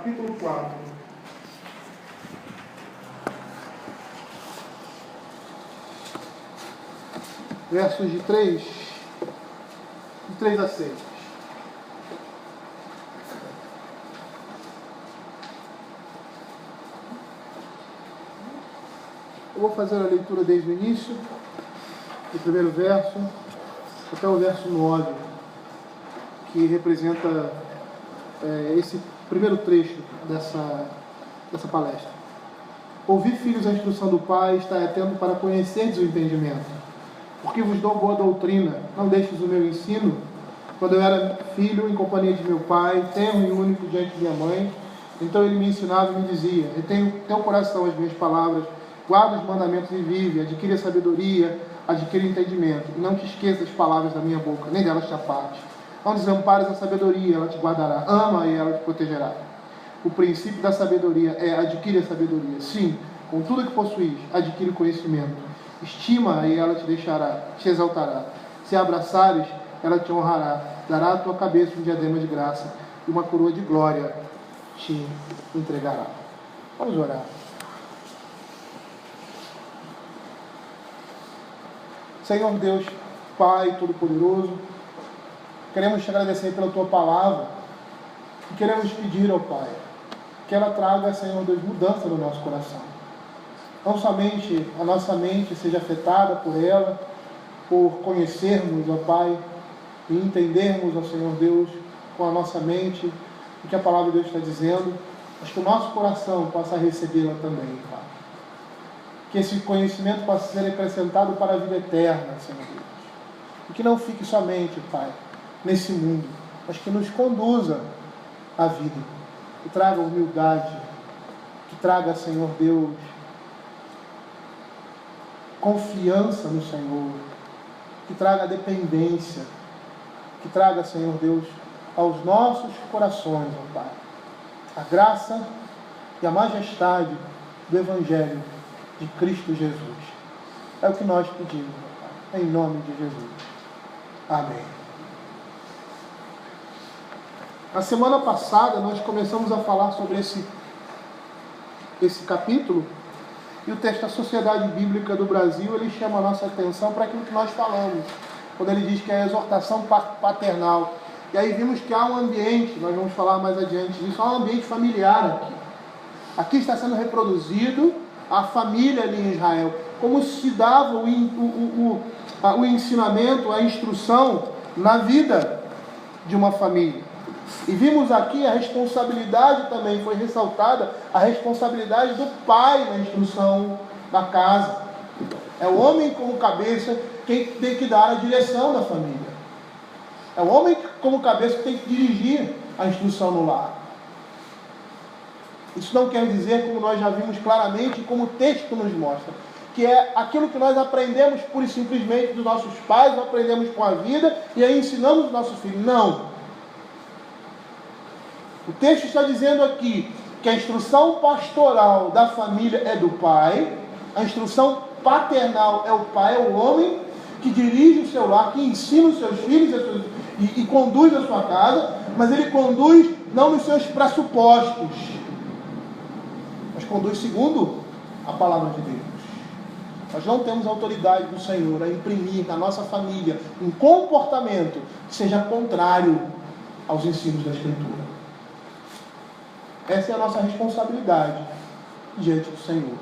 capítulo 4. Versos de 3 a 6. Eu vou fazer a leitura desde o início, do primeiro verso, até o verso 9, que representa esse primeiro trecho dessa palestra. Ouvi, filhos, a instrução do Pai, estai atento para conheceres o entendimento. Porque vos dou boa doutrina, não deixes o meu ensino. Quando eu era filho, em companhia de meu pai, tenro e único diante de minha mãe, então ele me ensinava e me dizia: retém teu coração as minhas palavras, guarda os mandamentos e vive, adquire a sabedoria, adquire entendimento, e não te esqueças das palavras da minha boca, nem delas te aparte. Não desampares a sabedoria, ela te guardará, ama e ela te protegerá. O princípio da sabedoria é: adquire a sabedoria. Sim, com tudo que possuís, adquire conhecimento. Estima e ela te deixará, te exaltará. Se a abraçares, ela te honrará. Dará à tua cabeça um diadema de graça e uma coroa de glória te entregará. Vamos orar. Senhor Deus, Pai Todo-Poderoso, queremos te agradecer pela tua palavra e queremos pedir ao Pai que ela traga, Senhor Deus, mudança no nosso coração. Não somente a nossa mente seja afetada por ela, por conhecermos, ó Pai, e entendermos, ó Senhor Deus, com a nossa mente o que a palavra de Deus está dizendo, mas que o nosso coração possa recebê-la também, Pai. Que esse conhecimento possa ser acrescentado para a vida eterna, Senhor Deus. E que não fique somente, Pai, nesse mundo, mas que nos conduza à vida. Que traga humildade, que traga, Senhor Deus, confiança no Senhor, que traga dependência, que traga, Senhor Deus, aos nossos corações, ó Pai, a graça e a majestade do Evangelho de Cristo Jesus. É o que nós pedimos, ó Pai, em nome de Jesus. Amém. Na semana passada nós começamos a falar sobre esse capítulo. E o texto da Sociedade Bíblica do Brasil, ele chama a nossa atenção para aquilo que nós falamos, quando ele diz que é a exortação paternal. E aí vimos que há um ambiente, nós vamos falar mais adiante disso, há um ambiente familiar aqui. Aqui está sendo reproduzido a família ali em Israel, como se dava o ensinamento, a instrução na vida de uma família. E vimos aqui a responsabilidade também, foi ressaltada a responsabilidade do pai na instrução da casa. É o homem como cabeça quem tem que dar a direção da família. É o homem como cabeça que tem que dirigir a instrução no lar. Isso não quer dizer, como nós já vimos claramente, como o texto nos mostra, que é aquilo que nós aprendemos pura e simplesmente dos nossos pais, nós aprendemos com a vida e aí ensinamos os nossos filhos. Não. O texto está dizendo aqui que a instrução pastoral da família é do pai, a instrução paternal é o pai, é o homem que dirige o seu lar, que ensina os seus filhos e conduz a sua casa, mas ele conduz não nos seus pressupostos, mas conduz segundo a palavra de Deus. Nós não temos autoridade do Senhor a imprimir na nossa família um comportamento que seja contrário aos ensinos da Escritura. Essa é a nossa responsabilidade diante do Senhor.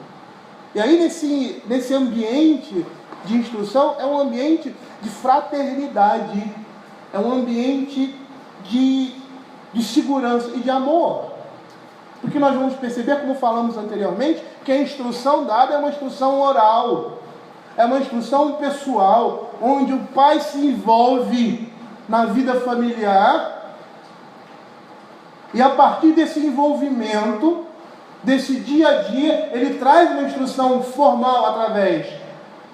E aí nesse ambiente de instrução é um ambiente de fraternidade, é um ambiente de segurança e de amor. Porque nós vamos perceber, como falamos anteriormente, que a instrução dada é uma instrução oral, é uma instrução pessoal, onde o pai se envolve na vida familiar. E a partir desse envolvimento, desse dia a dia, ele traz uma instrução formal através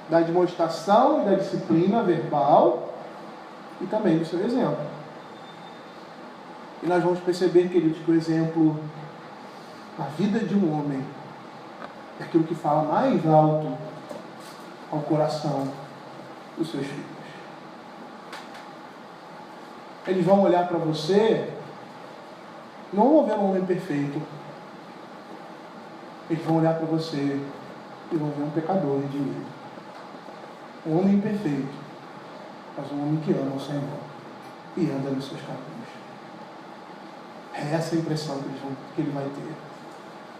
da demonstração e da disciplina verbal e também do seu exemplo. E nós vamos perceber, queridos, que o exemplo na vida de um homem é aquilo que fala mais alto ao coração dos seus filhos. Eles vão olhar para você não vão ver um homem perfeito. Eles vão olhar para você e vão ver um pecador redimido. Um homem imperfeito, mas um homem que ama o Senhor e anda nos seus caminhos. É essa a impressão que ele vai ter.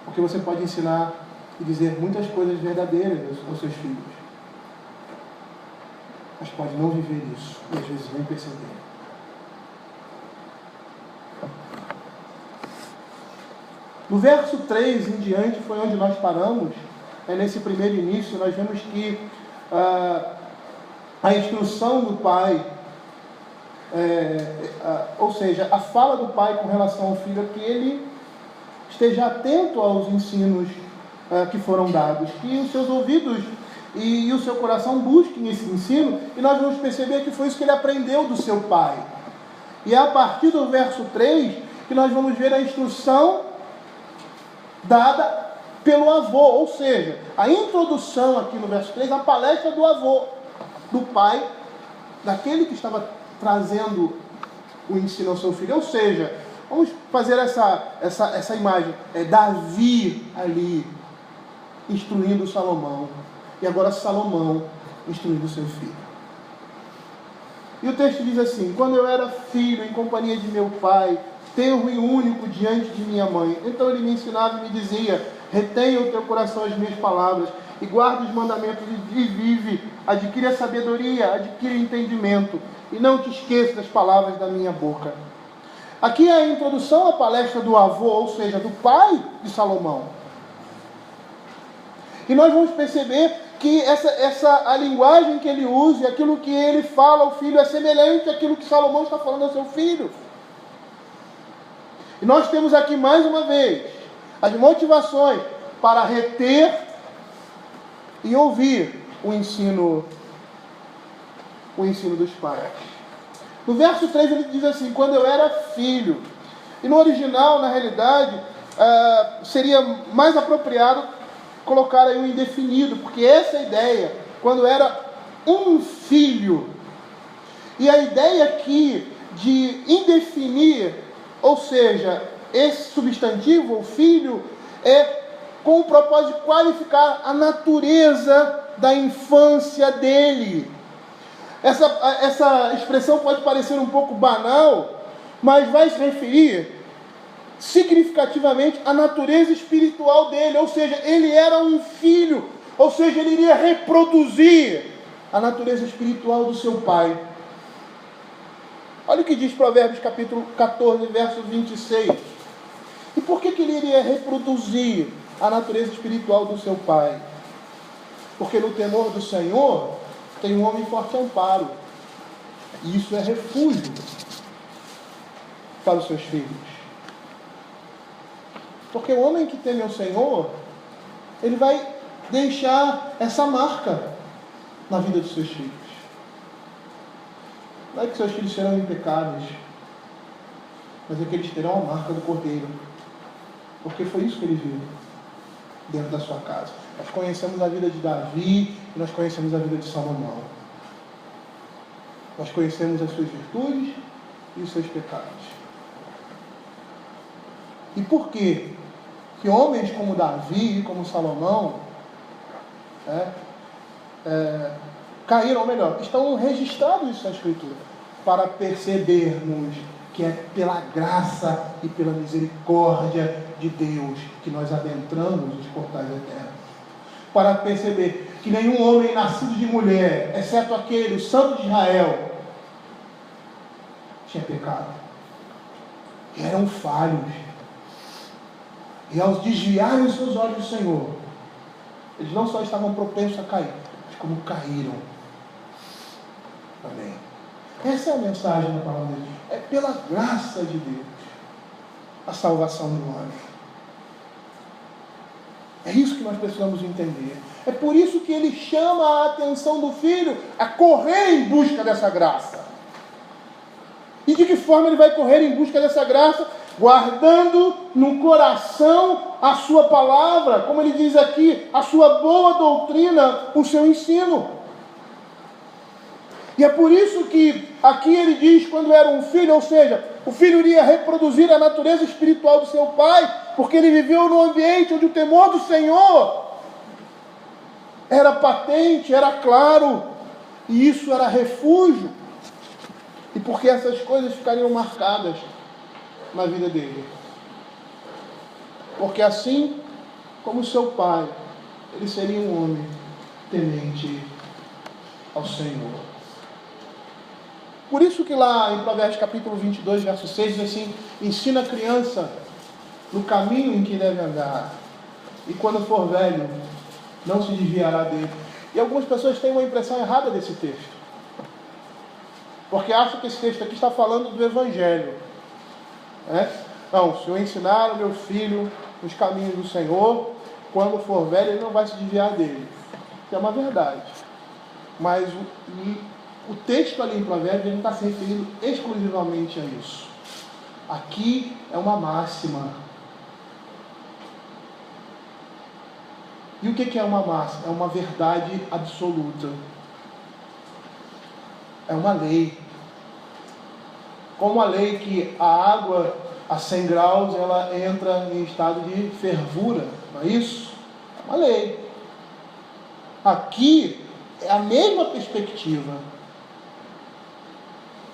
Porque você pode ensinar e dizer muitas coisas verdadeiras aos seus filhos, mas pode não viver isso e às vezes nem perceber. No verso 3 em diante foi onde nós paramos. Nesse primeiro início nós vemos que a instrução do pai, ou seja, a fala do pai com relação ao filho, é que ele esteja atento aos ensinos que foram dados, que os seus ouvidos e o seu coração busquem esse ensino, e nós vamos perceber que foi isso que ele aprendeu do seu pai. E é a partir do verso 3 que nós vamos ver a instrução dada pelo avô, ou seja, a introdução aqui no verso 3, a palestra do avô, do pai, daquele que estava trazendo o ensino ao seu filho. Ou seja, vamos fazer essa imagem, Davi ali instruindo Salomão, e agora Salomão instruindo seu filho. E o texto diz assim: quando eu era filho, em companhia de meu pai, tenro e único diante de minha mãe, então ele me ensinava e me dizia: retenha o teu coração as minhas palavras, e guarda os mandamentos e vive, adquire a sabedoria, adquire o entendimento, e não te esqueça das palavras da minha boca. Aqui é a introdução à palestra do avô, ou seja, do pai de Salomão. E nós vamos perceber que a linguagem que ele usa e aquilo que ele fala ao filho é semelhante àquilo que Salomão está falando ao seu filho. E nós temos aqui mais uma vez as motivações para reter e ouvir o ensino dos pais. No verso 3 ele diz assim: quando eu era filho. E no original, na realidade, seria mais apropriado colocar aí um indefinido, porque essa é a ideia, quando era um filho. E a ideia aqui de indefinir, ou seja, esse substantivo, o filho, é com o propósito de qualificar a natureza da infância dele. Essa expressão pode parecer um pouco banal, mas vai se referir significativamente à natureza espiritual dele, ou seja, ele era um filho, ou seja, ele iria reproduzir a natureza espiritual do seu pai. Olha o que diz Provérbios capítulo 14, verso 26. E por que ele iria reproduzir a natureza espiritual do seu pai? Porque no temor do Senhor tem um homem forte amparo. E isso é refúgio para os seus filhos. Porque o homem que teme ao Senhor, ele vai deixar essa marca na vida dos seus filhos. Não é que seus filhos serão impecáveis, mas é que eles terão a marca do Cordeiro. Porque foi isso que ele viu dentro da sua casa. Nós conhecemos a vida de Davi e nós conhecemos a vida de Salomão. Nós conhecemos as suas virtudes e os seus pecados. E por quê? Que homens como Davi e como Salomão caíram, ou melhor, estão registrados isso na Escritura, para percebermos que é pela graça e pela misericórdia de Deus que nós adentramos os portais eternos. Para perceber que nenhum homem nascido de mulher, exceto aquele, o Santo de Israel, tinha pecado. Eram falhos. E ao desviarem os seus olhos do Senhor, eles não só estavam propensos a cair, mas como caíram também. Essa é a mensagem da palavra de Deus. É pela graça de Deus a salvação do homem. É isso que nós precisamos entender. É por isso que ele chama a atenção do filho a correr em busca dessa graça. E de que forma ele vai correr em busca dessa graça? Guardando no coração a sua palavra, como ele diz aqui, a sua boa doutrina, o seu ensino. E é por isso que aqui ele diz quando era um filho, ou seja, o filho iria reproduzir a natureza espiritual do seu pai, porque ele viveu num ambiente onde o temor do Senhor era patente, era claro, e isso era refúgio. E porque essas coisas ficariam marcadas na vida dele. Porque assim como seu pai, ele seria um homem temente ao Senhor. Por isso que lá em Provérbios capítulo 22, verso 6, diz assim: ensina a criança no caminho em que deve andar, e quando for velho, não se desviará dele. E algumas pessoas têm uma impressão errada desse texto, porque acham que esse texto aqui está falando do Evangelho. Não, se eu ensinar o meu filho nos caminhos do Senhor, quando for velho, ele não vai se desviar dele. Isso é uma verdade. Mas o texto ali em Provérbios, ele não está se referindo exclusivamente a isso. Aqui é uma máxima. E o que é uma máxima? É uma verdade absoluta. É uma lei. Como a lei que a água a 100 graus, ela entra em estado de fervura. Não é isso? É uma lei. Aqui é a mesma perspectiva.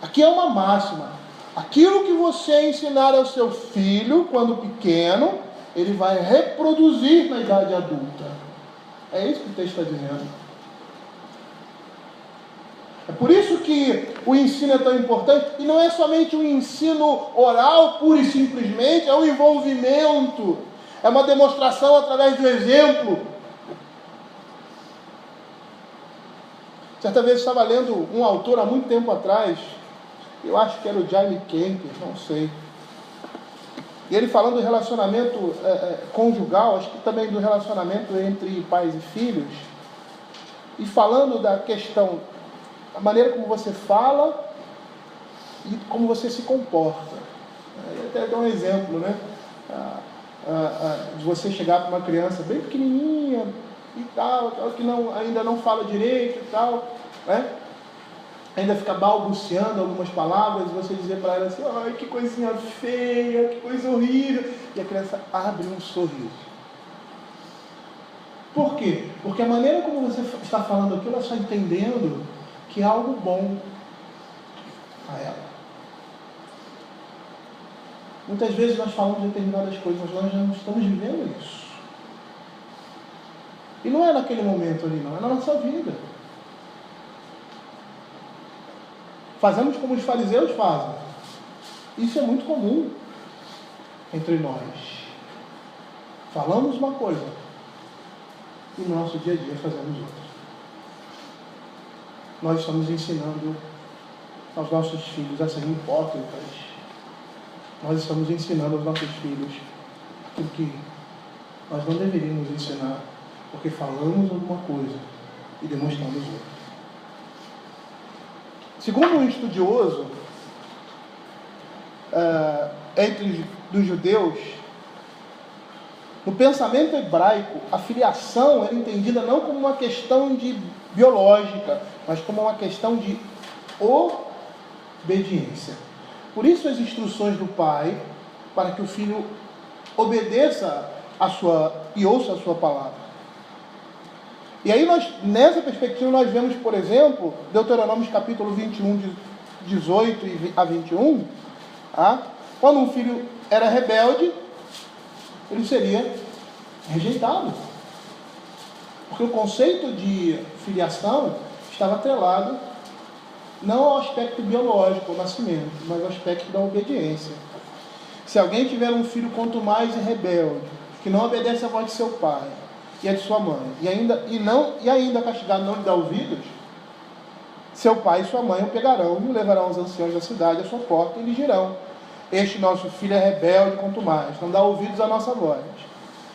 Aqui é uma máxima. Aquilo que você ensinar ao seu filho quando pequeno, ele vai reproduzir na idade adulta. É isso que o texto está dizendo. É por isso que o ensino é tão importante. E não é somente um ensino oral, pura e simplesmente, é um envolvimento. É uma demonstração através do exemplo. Certa vez eu estava lendo um autor há muito tempo atrás, eu acho que era o Jaime Kemper, não sei. E ele falando do relacionamento conjugal, acho que também do relacionamento entre pais e filhos, e falando da questão, a maneira como você fala e como você se comporta. Eu até dou um exemplo, né? De você chegar para uma criança bem pequenininha e tal, que ainda não fala direito e tal, né? Ainda fica balbuciando algumas palavras, e você dizer para ela assim: ai, que coisinha feia, que coisa horrível, e a criança abre um sorriso. Por quê? Porque a maneira como você está falando aquilo, ela está entendendo que é algo bom a ela. Muitas vezes nós falamos determinadas coisas, mas nós já não estamos vivendo isso. E não é naquele momento ali, não, é na nossa vida. Fazemos como os fariseus fazem. Isso é muito comum entre nós. Falamos uma coisa e no nosso dia a dia fazemos outra. Nós estamos ensinando aos nossos filhos a serem hipócritas. Nós estamos ensinando aos nossos filhos o que nós não deveríamos ensinar, porque falamos alguma coisa e demonstramos outra. Segundo um estudioso dos judeus, no pensamento hebraico, a filiação era entendida não como uma questão biológica, mas como uma questão de obediência. Por isso as instruções do pai, para que o filho obedeça e ouça a sua palavra. E aí nessa perspectiva nós vemos, por exemplo, Deuteronômio capítulo 21, de 18 a 21, quando um filho era rebelde, ele seria rejeitado. Porque o conceito de filiação estava atrelado não ao aspecto biológico, ao nascimento, mas ao aspecto da obediência. Se alguém tiver um filho quanto mais rebelde, que não obedece à voz de seu pai e a de sua mãe, e ainda castigado não lhe dá ouvidos, seu pai e sua mãe o pegarão e o levarão aos anciãos da cidade à sua porta e lhe dirão: este nosso filho é rebelde quanto mais, não dá ouvidos à nossa voz,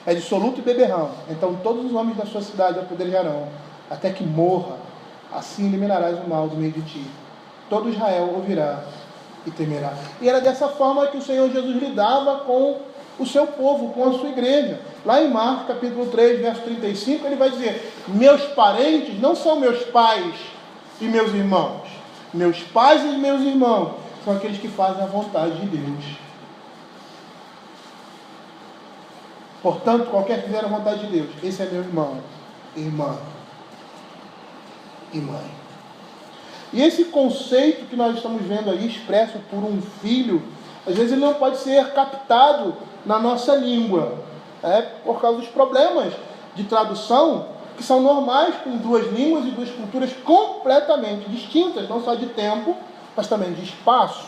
é dissoluto e beberrão, então todos os homens da sua cidade o apedrejarão, até que morra, assim eliminarás o mal do meio de ti. Todo Israel ouvirá e temerá. E era dessa forma que o Senhor Jesus lidava com o seu povo, com a sua igreja. Lá em Marcos capítulo 3, verso 35, ele vai dizer: meus parentes não são meus pais e meus irmãos, Meus pais e meus irmãos são aqueles que fazem a vontade de Deus. Portanto, qualquer que fizer a vontade de Deus, esse é meu irmão, irmã e mãe. E esse conceito que nós estamos vendo aí, expresso por um filho, às vezes ele não pode ser captado na nossa língua, por causa dos problemas de tradução, que são normais com duas línguas e duas culturas completamente distintas, não só de tempo, mas também de espaço.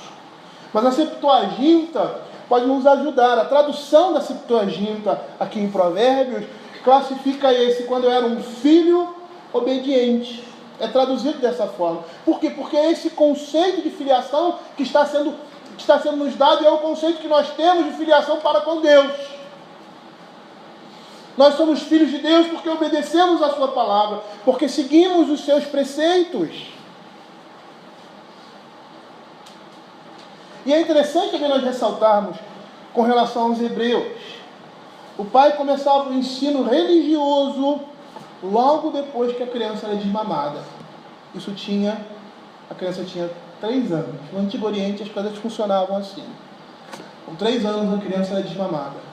Mas a Septuaginta pode nos ajudar. A tradução da Septuaginta aqui em Provérbios classifica esse quando eu era um filho obediente. É traduzido dessa forma. Por quê? Porque esse conceito de filiação que está sendo nos dado é o conceito que nós temos de filiação para com Deus. Nós somos filhos de Deus porque obedecemos a sua palavra, porque seguimos os seus preceitos. E é interessante também nós ressaltarmos com relação aos hebreus. O pai começava o ensino religioso logo depois que a criança era desmamada. A criança tinha 3 anos. No Antigo Oriente as coisas funcionavam assim. Com 3 anos a criança era desmamada.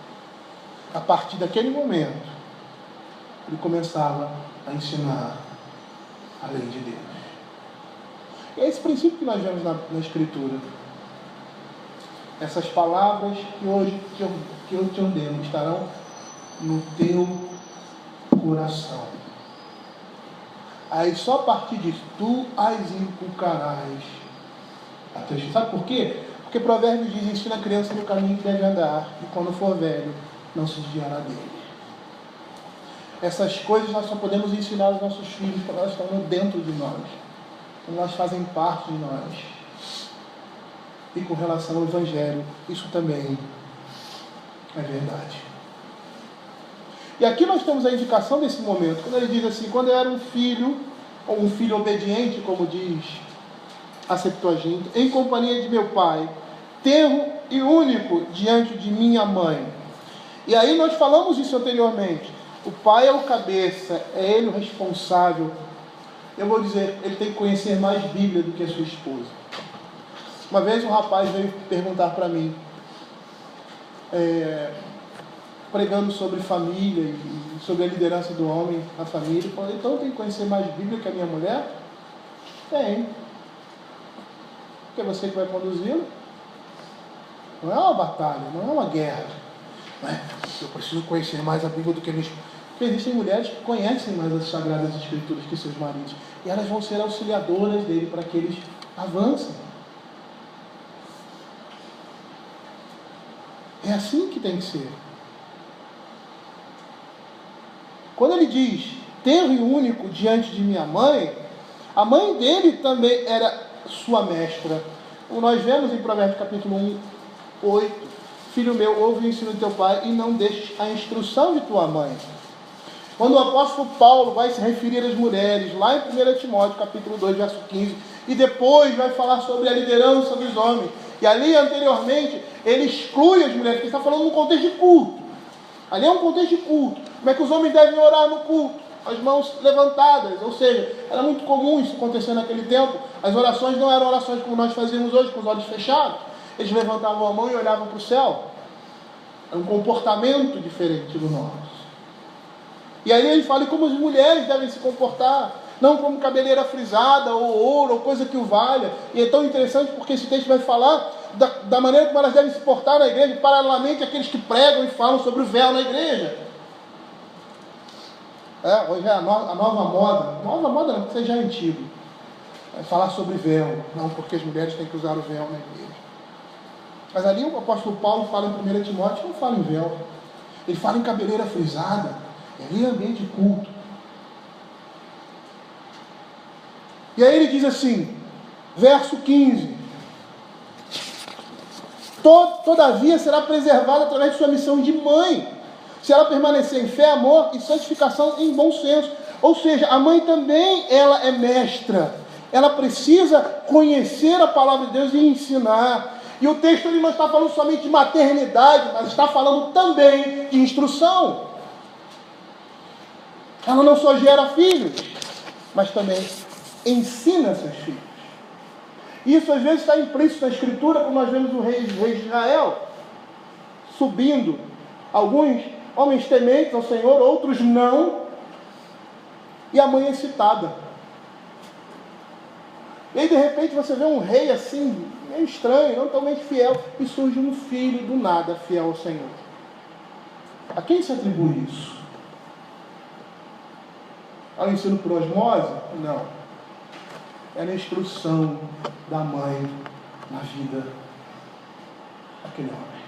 A partir daquele momento, ele começava a ensinar a lei de Deus. E é esse princípio que nós vemos na Escritura. Essas palavras que hoje que eu te ordeno estarão no teu coração. Aí só a partir disso, tu as inculcarás a teus filhos. Sabe por quê? Porque Provérbios diz: ensina a criança no caminho que deve andar, e quando for velho, não se desviará dele. Essas coisas nós só podemos ensinar aos nossos filhos quando elas estão dentro de nós, quando elas fazem parte de nós. E com relação ao Evangelho, isso também é verdade. E aqui nós temos a indicação desse momento, quando ele diz assim: quando eu era um filho, ou um filho obediente, como diz a Septuaginta, em companhia de meu pai, tenro e único diante de minha mãe. E aí nós falamos isso anteriormente. O pai é o cabeça, é ele o responsável. Eu vou dizer, ele tem que conhecer mais Bíblia do que a sua esposa. Uma vez um rapaz veio perguntar para mim, pregando sobre família e sobre a liderança do homem na família. Eu falei: então eu tenho que conhecer mais Bíblia que a minha mulher? Tem. Porque é você que vai conduzi-lo. Não é uma batalha, não é uma guerra. Não é? Eu preciso conhecer mais a Bíblia do que a minha esposa. Porque existem mulheres que conhecem mais as Sagradas Escrituras que seus maridos. E elas vão ser auxiliadoras dele para que eles avancem. É assim que tem que ser. Quando ele diz tenro e único diante de minha mãe, a mãe dele também era sua mestra. Como nós vemos em Provérbios capítulo 1, 8, filho meu, ouve o ensino de teu pai e não deixes a instrução de tua mãe. Quando o apóstolo Paulo vai se referir às mulheres, lá em 1 Timóteo capítulo 2, verso 15, e depois vai falar sobre a liderança dos homens, e ali anteriormente ele exclui as mulheres, porque ele está falando num contexto de culto. Ali é um contexto de culto. Como é que os homens devem orar no culto? As mãos levantadas. Ou seja, era muito comum isso acontecer naquele tempo. As orações não eram orações como nós fazemos hoje, com os olhos fechados. Eles levantavam a mão e olhavam para o céu. Era um comportamento diferente do nosso. E aí ele fala como as mulheres devem se comportar. Não como cabeleira frisada, ou ouro, ou coisa que o valha. E é tão interessante porque esse texto vai falar da maneira como elas devem se portar na igreja, paralelamente àqueles que pregam e falam sobre o véu na igreja. Hoje é a nova moda. Nova moda não, porque isso já é antigo. É falar sobre véu. Não, porque as mulheres têm que usar o véu na igreja. Mas ali o apóstolo Paulo fala em 1 Timóteo, não fala em véu. Ele fala em cabeleira frisada. Ali é ambiente de culto. E aí ele diz assim, verso 15: todavia será preservada através de sua missão de mãe, se ela permanecer em fé, amor e santificação em bom senso. Ou seja, a mãe também, ela é mestra. Ela precisa conhecer a palavra de Deus e ensinar. E o texto ele não está falando somente de maternidade, mas está falando também de instrução. Ela não só gera filhos, mas também ensina seus filhos. Isso às vezes está implícito na Escritura, como nós vemos o rei de Israel subindo. Alguns homens tementes ao Senhor, outros não. E a mãe é citada. E aí de repente você vê um rei assim, meio estranho, não totalmente fiel, e surge um filho do nada fiel ao Senhor. A quem se atribui isso? Ao ensino por osmose? Não. É na instrução da mãe na vida daquele homem.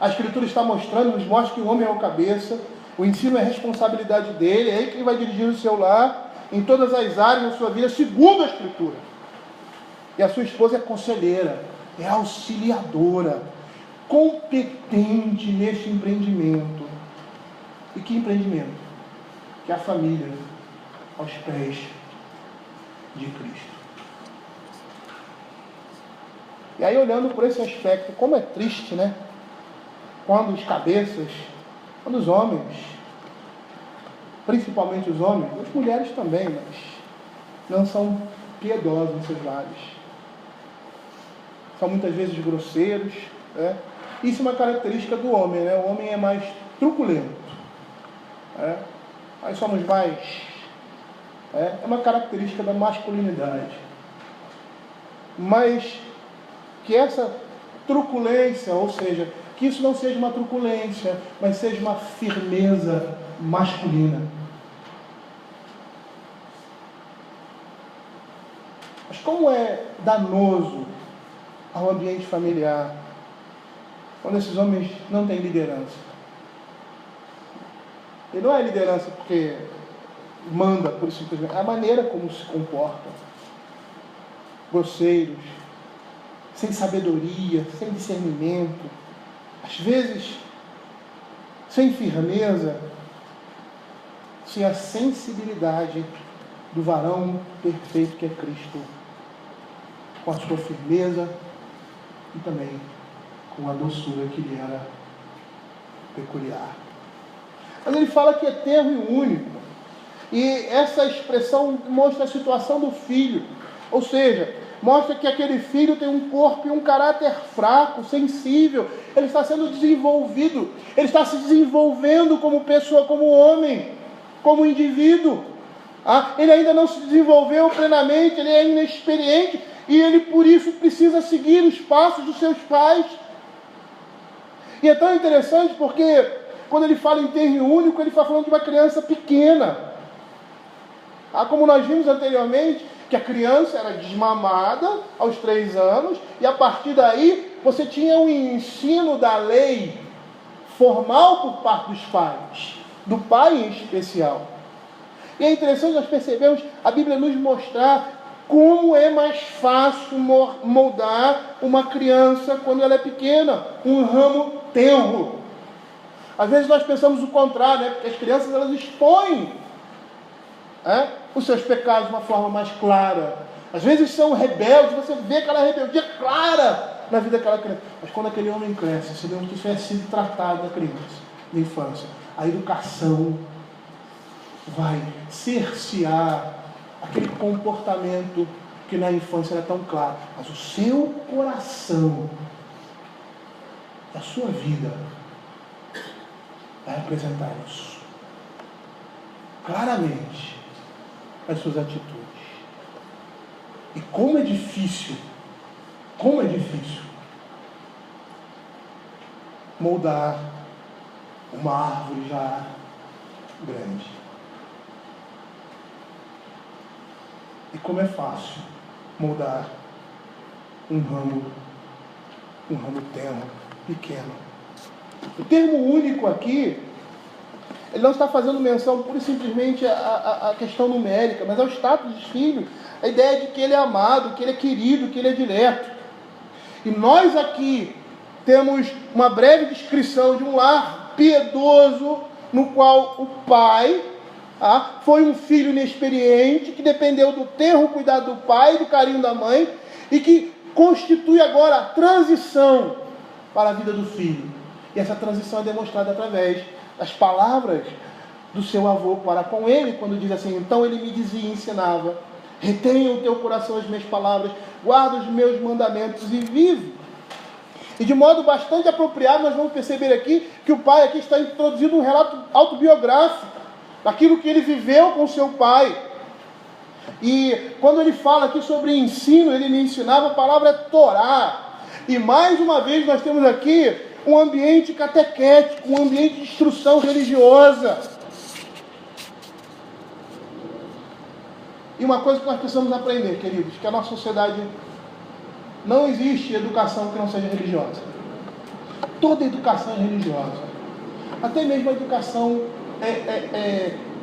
A Escritura está mostrando, nos mostra que o homem é o cabeça, o ensino é responsabilidade dele, é ele que vai dirigir o seu lar em todas as áreas da sua vida, segundo a Escritura. E a sua esposa é conselheira, é auxiliadora, competente neste empreendimento. E que empreendimento? Que é a família aos pés de Cristo. E aí, olhando por esse aspecto, como é triste, né? Quando os cabeças, quando os homens, principalmente os homens, as mulheres também, mas não são piedosos em seus lares. São muitas vezes grosseiros, né? Isso é uma característica do homem, né? O homem é mais truculento, né? Nós somos mais... É uma característica da masculinidade. Mas que essa truculência, ou seja, que isso não seja uma truculência, mas seja uma firmeza masculina. Mas como é danoso ao ambiente familiar quando esses homens não têm liderança? E não é liderança porque manda, por simplesmente, é a maneira como se comportam. Grosseiros, sem sabedoria, sem discernimento, às vezes sem firmeza, sem a sensibilidade do varão perfeito que é Cristo, com a sua firmeza e também com a doçura que lhe era peculiar. Mas ele fala que é terno e único, e essa expressão mostra a situação do filho, ou seja, mostra que aquele filho tem um corpo e um caráter fraco, sensível. Ele está sendo desenvolvido, ele está se desenvolvendo como pessoa, como homem, como indivíduo. Ele ainda não se desenvolveu plenamente, ele é inexperiente, e ele por isso precisa seguir os passos dos seus pais. E é tão interessante porque quando ele fala em termo único, ele está falando de uma criança pequena. Como nós vimos anteriormente, que a criança era desmamada aos 3 anos, e a partir daí você tinha um ensino da lei formal por parte dos pais, do pai em especial. E é interessante nós percebermos a Bíblia nos mostrar como é mais fácil moldar uma criança quando ela é pequena, um ramo tenro. Às vezes nós pensamos o contrário, né? Porque as crianças elas expõem os seus pecados de uma forma mais clara. Às vezes são rebeldes, você vê aquela rebeldia clara na vida daquela criança. Mas quando aquele homem cresce, sabemos que isso é sido tratado na criança, na infância. A educação vai cercear aquele comportamento que na infância era tão claro. Mas o seu coração, a sua vida, vai apresentar isso claramente as suas atitudes. E como é difícil moldar uma árvore já grande. E como é fácil moldar um ramo tenro, pequeno. O termo único aqui, ele não está fazendo menção pura e simplesmente à questão numérica, mas ao status de filho, a ideia de que ele é amado, que ele é querido, que ele é dileto. E nós aqui temos uma breve descrição de um lar piedoso, no qual o pai foi um filho inexperiente, que dependeu do tenro cuidado do pai, do carinho da mãe, e que constitui agora a transição para a vida do filho. E essa transição é demonstrada através das palavras do seu avô para com ele, quando diz assim: então ele me dizia e ensinava, Retenha o teu coração as minhas palavras, guarda os meus mandamentos e vive. E de modo bastante apropriado, nós vamos perceber aqui que o pai aqui está introduzindo um relato autobiográfico daquilo que ele viveu com seu pai. E quando ele fala aqui sobre ensino, ele me ensinava, a palavra é Torá. E mais uma vez nós temos aqui um ambiente catequético, um ambiente de instrução religiosa. E uma coisa que nós precisamos aprender, queridos, que a nossa sociedade não existe educação que não seja religiosa. Toda educação é religiosa. Até mesmo a educação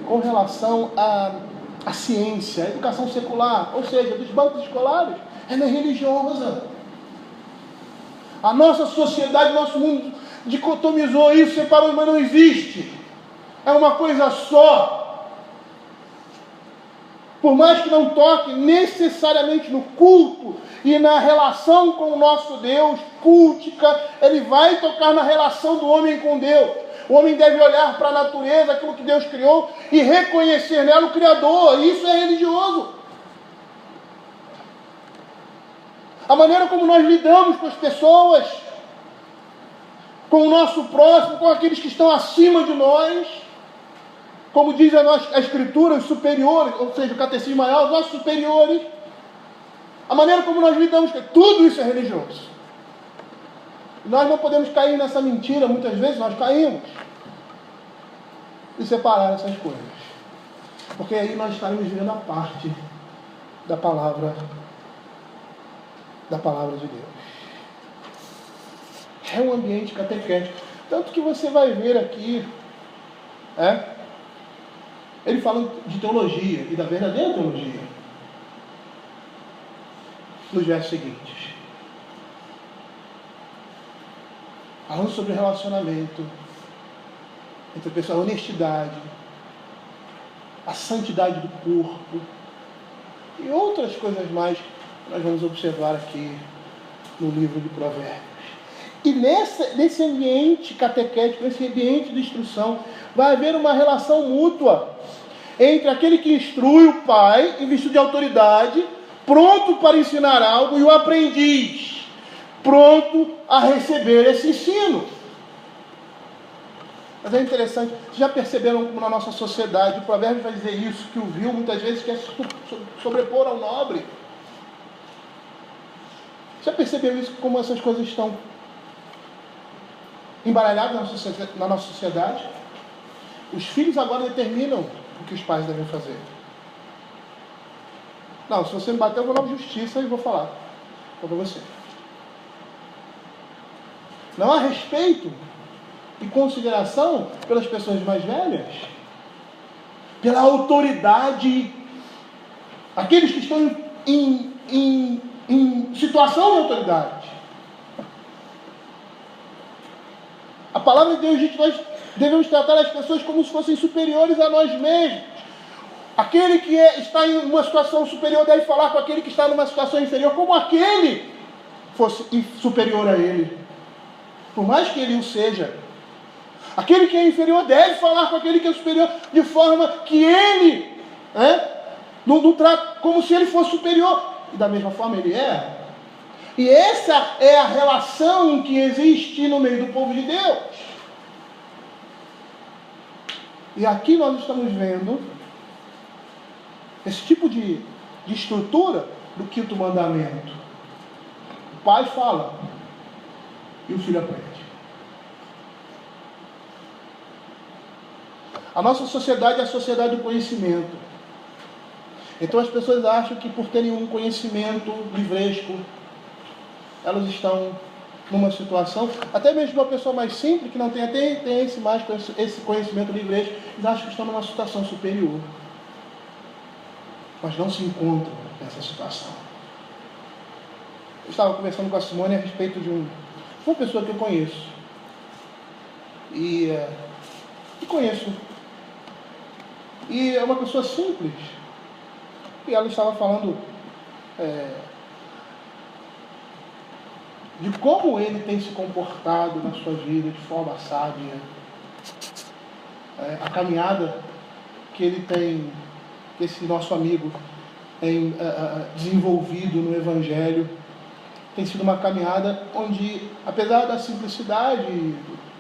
com relação à ciência, a educação secular, ou seja, dos bancos escolares, ela é religiosa. A nossa sociedade, nosso mundo dicotomizou isso, separou, mas não existe. É uma coisa só. Por mais que não toque necessariamente no culto e na relação com o nosso Deus cultica, ele vai tocar na relação do homem com Deus. O homem deve olhar para a natureza, aquilo que Deus criou, e reconhecer nela o Criador. Isso é religioso. A maneira como nós lidamos com as pessoas, com o nosso próximo, com aqueles que estão acima de nós, como diz a Escritura, os superiores, ou seja, o catecismo maior, os nossos superiores, a maneira como nós lidamos, tudo isso é religioso. Nós não podemos cair nessa mentira, muitas vezes nós caímos, e separar essas coisas. Porque aí nós estaremos vivendo a parte da palavra de Deus. É um ambiente catequético. Tanto que você vai ver aqui, ele fala de teologia, e da verdadeira teologia, nos versos seguintes. Falando sobre relacionamento entre pessoas, a honestidade, a santidade do corpo, e outras coisas mais que nós vamos observar aqui no livro de Provérbios. E nesse ambiente catequético, nesse ambiente de instrução, vai haver uma relação mútua entre aquele que instrui o pai, em virtude de autoridade, pronto para ensinar algo, e o aprendiz, pronto a receber esse ensino. Mas é interessante, vocês já perceberam como na nossa sociedade, o provérbio vai dizer isso, que o vil muitas vezes quer sobrepor ao nobre. Já percebeu isso, como essas coisas estão embaralhadas na nossa sociedade? Os filhos agora determinam o que os pais devem fazer. Não, se você me bater, eu vou na justiça e vou falar para você. Não há respeito e consideração pelas pessoas mais velhas, pela autoridade, aqueles que estão em situação de autoridade. A palavra de Deus diz que nós devemos tratar as pessoas como se fossem superiores a nós mesmos. Aquele que está em uma situação superior deve falar com aquele que está numa situação inferior, como aquele fosse superior a ele, por mais que ele o seja. Aquele que é inferior deve falar com aquele que é superior, de forma que ele não trata como se ele fosse superior, e da mesma forma ele é. E essa é a relação que existe no meio do povo de Deus. E aqui nós estamos vendo esse tipo de estrutura do quinto mandamento. O pai fala e o filho aprende. A nossa sociedade é a sociedade do conhecimento. Então as pessoas acham que por terem um conhecimento livresco, elas estão numa situação, até mesmo uma pessoa mais simples, que não tem esse conhecimento livresco, eles acham que estão numa situação superior. Mas não se encontram nessa situação. Eu estava conversando com a Simone a respeito de uma pessoa que eu conheço. E conheço. E é uma pessoa simples. E ela estava falando de como ele tem se comportado na sua vida de forma sábia. A caminhada que ele tem, que esse nosso amigo desenvolvido no Evangelho. Tem sido uma caminhada onde, apesar da simplicidade,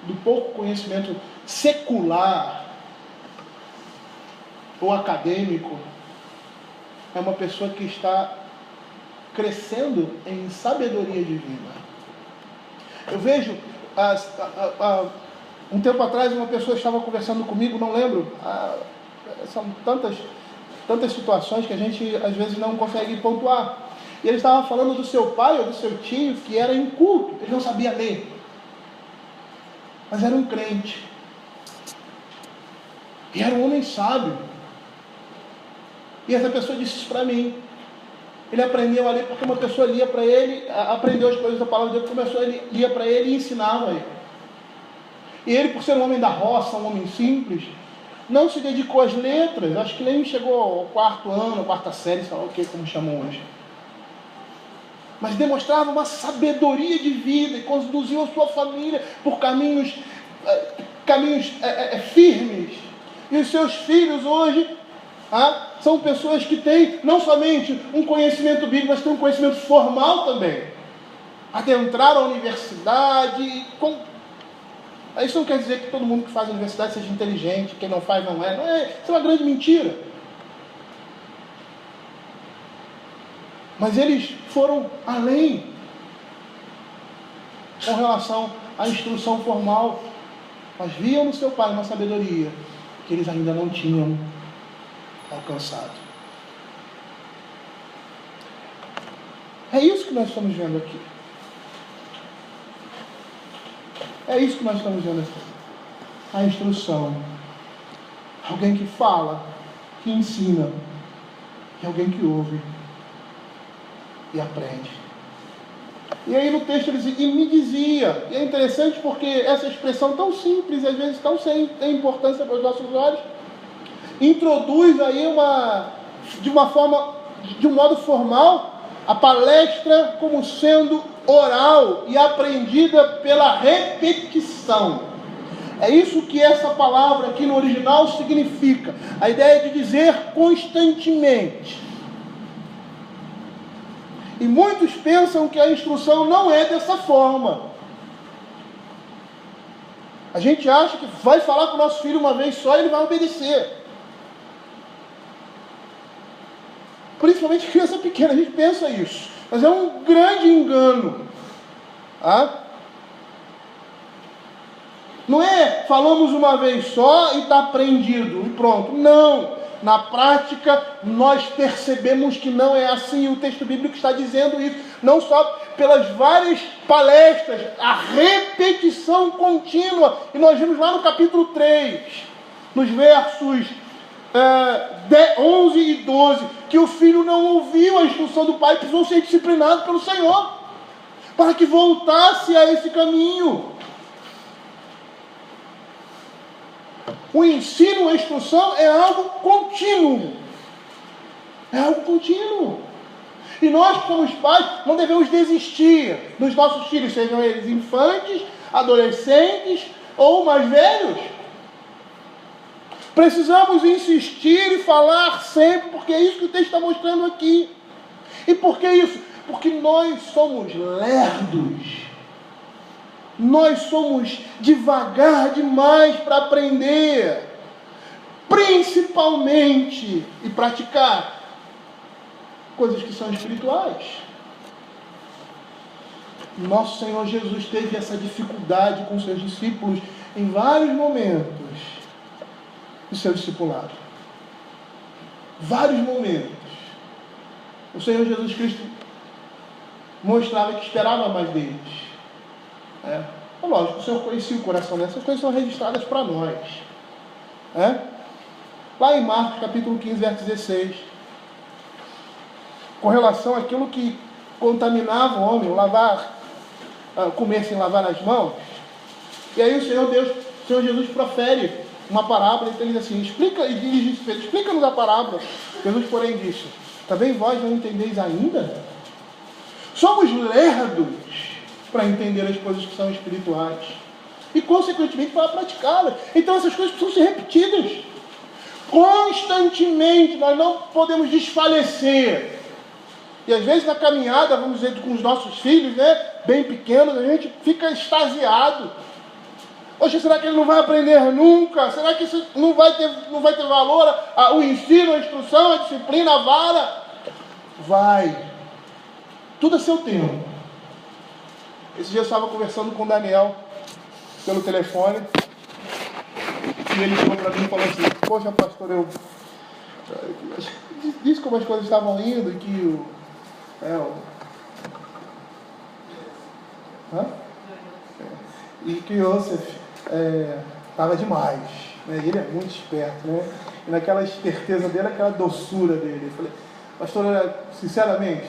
do pouco conhecimento secular ou acadêmico, é uma pessoa que está crescendo em sabedoria divina. Eu vejo, um tempo atrás, uma pessoa estava conversando comigo, não lembro, são tantas situações que a gente às vezes não consegue pontuar. E ele estava falando do seu pai ou do seu tio que era inculto, ele não sabia ler, mas era um crente. E era um homem sábio. E essa pessoa disse isso para mim. Ele aprendeu a ler porque uma pessoa lia para ele, aprendeu as coisas da palavra de Deus, porque uma pessoa lia para ele e ensinava ele. E ele, por ser um homem da roça, um homem simples, não se dedicou às letras, acho que nem chegou ao quarto ano, quarta série, sei lá o que, como chamam hoje. Mas demonstrava uma sabedoria de vida e conduziu a sua família por caminhos firmes. E os seus filhos hoje são pessoas que têm não somente um conhecimento bíblico, mas têm um conhecimento formal também. Adentraram a universidade. Isso não quer dizer que todo mundo que faz a universidade seja inteligente, quem não faz não é. Não é. Isso é uma grande mentira. Mas eles foram além com relação à instrução formal. Mas viam no seu pai uma sabedoria que eles ainda não tinham alcançado. É isso que nós estamos vendo aqui. É isso que nós estamos vendo aqui. A instrução. Alguém que fala, que ensina, e alguém que ouve e aprende. E aí no texto ele diz, e me dizia, e é interessante porque essa expressão tão simples, às vezes tão sem importância para os nossos olhos, introduz aí de um modo formal, a palestra como sendo oral e aprendida pela repetição. É isso que essa palavra aqui no original significa. A ideia de dizer constantemente. E muitos pensam que a instrução não é dessa forma. A gente acha que vai falar com o nosso filho uma vez só e ele vai obedecer. Principalmente criança pequena, a gente pensa isso. Mas é um grande engano. Não é falamos uma vez só e está aprendido e pronto. Não. Na prática, nós percebemos que não é assim. O texto bíblico está dizendo isso. Não só pelas várias palestras, a repetição contínua. E nós vimos lá no capítulo 3, nos versos 11 e 12, que o filho não ouviu a instrução do pai e precisou ser disciplinado pelo Senhor, para que voltasse a esse caminho. O ensino, a instrução é algo contínuo. É algo contínuo. E nós, que somos pais, não devemos desistir dos nossos filhos, sejam eles infantes, adolescentes ou mais velhos. Precisamos insistir e falar sempre, porque é isso que o texto está mostrando aqui. E por que isso? Porque nós somos lerdos. Nós somos devagar demais para aprender, principalmente e praticar coisas que são espirituais. Nosso Senhor Jesus teve essa dificuldade com seus discípulos em vários momentos do seu discipulado. Vários momentos. O Senhor Jesus Cristo mostrava que esperava mais deles. Lógico, o Senhor conhecia o coração dessas coisas, são registradas para nós. Lá em Marcos capítulo 15, verso 16, com relação àquilo que contaminava o homem, comer sem lavar as mãos. E aí o Senhor Jesus profere uma parábola, então ele diz assim, explica-nos a parábola. Jesus, porém, disse, também vós não entendeis ainda? Somos lerdos para entender as coisas que são espirituais e, consequentemente, para praticá-las. Então, essas coisas precisam ser repetidas. Constantemente, nós não podemos desfalecer. E às vezes na caminhada, vamos dizer, com os nossos filhos, né, bem pequenos, a gente fica extasiado. Poxa, será que ele não vai aprender nunca? Será que isso não vai ter valor? O ensino, a instrução, a disciplina, a vara? Vai. Tudo a seu tempo. Esse dia eu estava conversando com o Daniel pelo telefone. E ele chegou para mim e falou assim: poxa, pastor, eu disse como as coisas estavam indo e que e que o Yosef estava demais, né? E ele é muito esperto, né? E naquela esperteza dele, aquela doçura dele. Eu falei: pastor, sinceramente,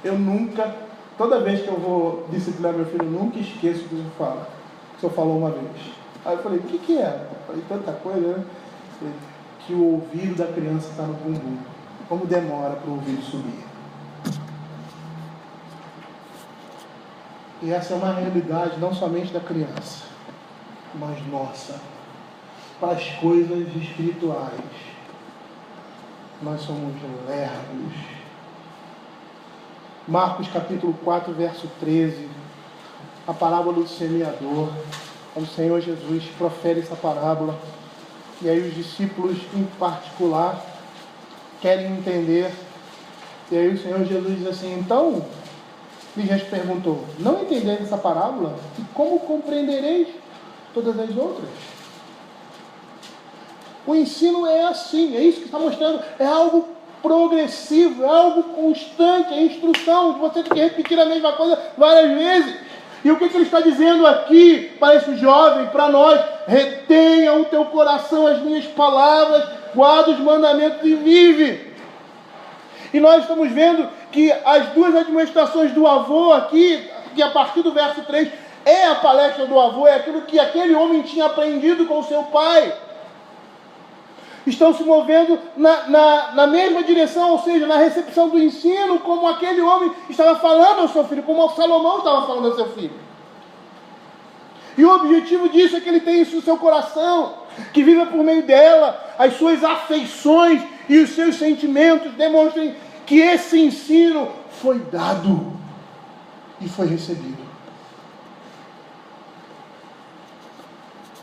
eu nunca, toda vez que eu vou disciplinar meu filho, eu nunca esqueço o que o senhor fala. O senhor falou uma vez. Aí eu falei: o que é? Eu falei tanta coisa, né? Falei, que o ouvido da criança está no bumbum. Como demora para o ouvido subir. E essa é uma realidade não somente da criança, mas nossa. Para as coisas espirituais, nós somos lerdos. Marcos capítulo 4, verso 13, a parábola do semeador. O Senhor Jesus profere essa parábola. E aí os discípulos em particular querem entender. E aí o Senhor Jesus diz assim: então, lhes perguntou: não entendeis essa parábola? E como compreendereis todas as outras? O ensino é assim, é isso que está mostrando, é algo progressivo, é algo constante, é instrução, você tem que repetir a mesma coisa várias vezes. E o que ele está dizendo aqui para esse jovem, para nós? Retenha o teu coração as minhas palavras, guarda os mandamentos e vive. E nós estamos vendo que as duas administrações do avô aqui, que a partir do verso 3, é a palestra do avô, é aquilo que aquele homem tinha aprendido com o seu pai. Estão se movendo na mesma direção, ou seja, na recepção do ensino, como aquele homem estava falando ao seu filho, como o Salomão estava falando ao seu filho. E o objetivo disso é que ele tenha isso no seu coração, que viva por meio dela, as suas afeições e os seus sentimentos demonstrem que esse ensino foi dado e foi recebido.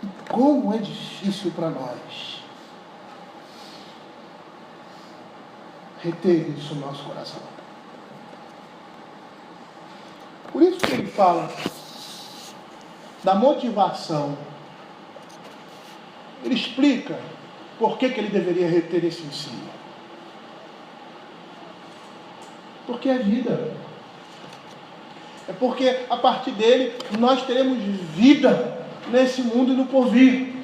E como é difícil para nós reter isso no nosso coração. Por isso que ele fala da motivação. Ele explica por que ele deveria reter esse ensino. Porque é vida. É porque a partir dele nós teremos vida nesse mundo e no porvir.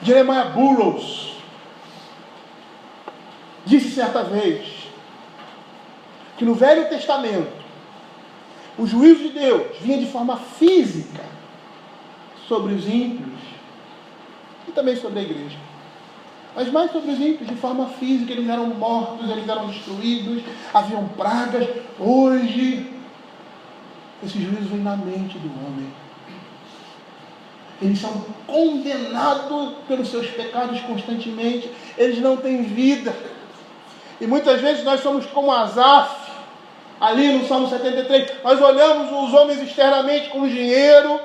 Jeremiah Burroughs disse certa vez que no Velho Testamento o juízo de Deus vinha de forma física sobre os ímpios e também sobre a igreja. Mas mais sobre os ímpios, de forma física, eles eram mortos, eles eram destruídos, haviam pragas. Hoje, esse juízo vem na mente do homem. Eles são condenados pelos seus pecados constantemente, eles não têm vida. E muitas vezes nós somos como Asaf, ali no Salmo 73, nós olhamos os homens externamente com dinheiro,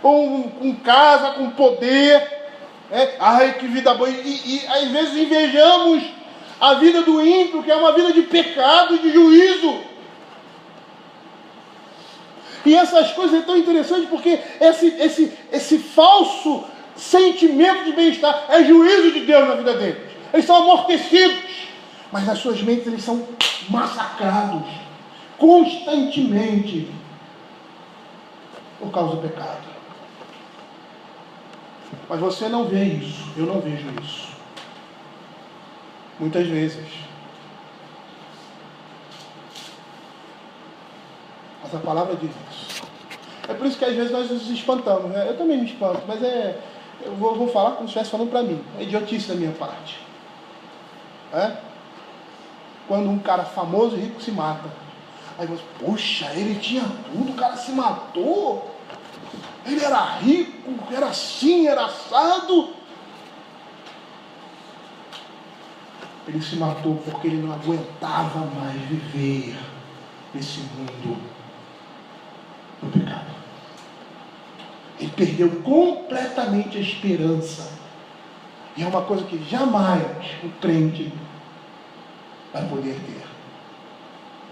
com casa, com poder, ai que vida boa, e às vezes invejamos a vida do ímpio, que é uma vida de pecado e de juízo. E essas coisas são tão interessantes porque esse falso sentimento de bem-estar é juízo de Deus na vida deles. Eles são amortecidos, mas nas suas mentes eles são massacrados constantemente por causa do pecado. Mas você não vê isso, eu não vejo isso. Muitas vezes. Mas a palavra diz isso. É por isso que às vezes nós nos espantamos, né? Eu também me espanto, mas eu vou falar como se estivesse falando para mim. É idiotice da minha parte. Quando um cara famoso e rico se mata. Aí você, poxa, ele tinha tudo, o cara se matou. ele era rico, era assim, era assado. Ele se matou porque ele não aguentava mais viver nesse mundo do pecado. Ele perdeu completamente a esperança. E é uma coisa que jamais o crente vai poder ter.